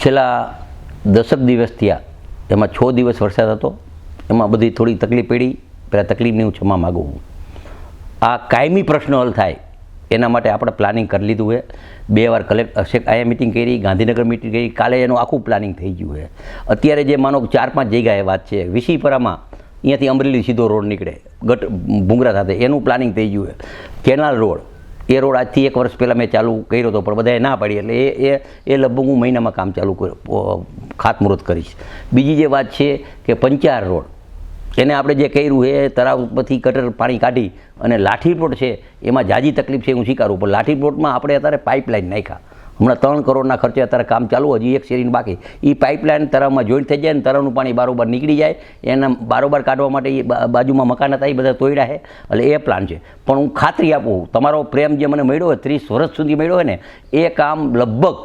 છેલ્લા 10 દિવસ થયા, એમાં 6 દિવસ વરસાદ હતો, એમાં બધી થોડી તકલીફ પડી. પહેલાં તકલીફની હું ક્ષમા માગું. આ કાયમી પ્રશ્ન હલ થાય એના માટે આપણે પ્લાનિંગ કરી લીધું છે. 2 વાર કલેક્ટર અહીંયા મિટિંગ કરી, ગાંધીનગર મિટિંગ કરી, કાલે એનું આખું પ્લાનિંગ થઈ ગયું છે. અત્યારે જે માનો 4-5 જગ્યાએ વાત છે, વિસીપરામાં અહીંયાથી અમરેલી સીધો રોડ નીકળે ભૂંગરા સાથે, એનું પ્લાનિંગ થઈ ગયું છે. કેનાલ રોડ, એ રોડ આજથી 1 વર્ષ પહેલાં મેં ચાલુ કર્યો હતો, પણ બધાએ ના પાડી, એટલે એ લગભગ હું મહિનામાં કામ ચાલુ ખાતમુહૂર્ત કરીશ. બીજી જે વાત છે કે પંચાર રોડ, એને આપણે જે કર્યું એ તળાવ પરથી ગટર પાણી કાઢી અને લાઠી પ્લોટ છે એમાં જાજી તકલીફ છે, હું સ્વીકારું. પણ લાઠી પ્લોટમાં આપણે અત્યારે પાઇપલાઇન નાખ્યા, હમણાં 3 કરોડના ખર્ચે અત્યારે કામ ચાલુ, હજી 1 શેરીને બાકી. એ પાઇપલાઇન તળાવમાં જોઈન્ટ થઈ જાય ને તળાવનું પાણી બારોબાર નીકળી જાય, એના બારોબાર કાઢવા માટે એ બાજુમાં મકાન હતા એ બધા તોડ્યા છે, એટલે એ પ્લાન છે. પણ હું ખાતરી આપું, તમારો પ્રેમ જે મને મળ્યો હોય 30 વર્ષ સુધી મળ્યો હોય ને, એ કામ લગભગ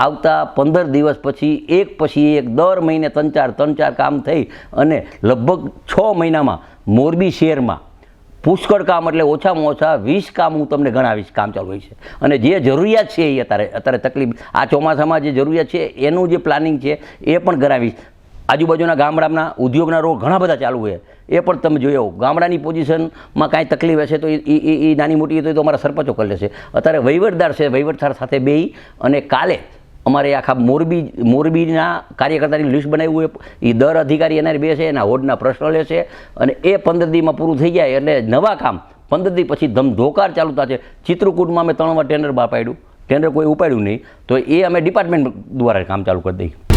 આવતા 15 દિવસ પછી એક દર મહિને 3-4 કામ થઈ અને લગભગ 6 મહિનામાં મોરબી શહેરમાં પુષ્કળ કામ, એટલે ઓછામાં ઓછા 20 કામ હું તમને ગણાવીશ કામ ચાલુ હોય છે. અને જે જરૂરિયાત છે એ અત્યારે તકલીફ આ ચોમાસામાં જે જરૂરિયાત છે એનું જે પ્લાનિંગ છે એ પણ ગણાવીશ. આજુબાજુના ગામડાના ઉદ્યોગના રોડ ઘણા બધા ચાલુ છે, એ પણ તમે જોઈ આવો. ગામડાની પોઝિશનમાં કાંઈ તકલીફ હશે તો એ નાની મોટી તો અમારા સરપંચો કરી લેશે. અત્યારે વહીવટદાર છે, વહીવટદાર સાથે બેસી અને કાલે અમારે આખા મોરબીના કાર્યકર્તાની લિસ્ટ બનાવ્યું હોય, એ દર અધિકારી એના બેસે, એના વોર્ડના પ્રશ્ન લેશે અને એ 15 દીમાં પૂરું થઈ જાય એટલે નવા કામ 15 દી પછી ધમધોકાર ચાલુ થશે. ચિત્રકૂટમાં અમે 3 વાર ટેન્ડર બહાર પાડ્યું, ટેન્ડર કોઈ ઉપાડ્યું નહીં, તો એ અમે ડિપાર્ટમેન્ટ દ્વારા કામ ચાલુ કરી દઈએ.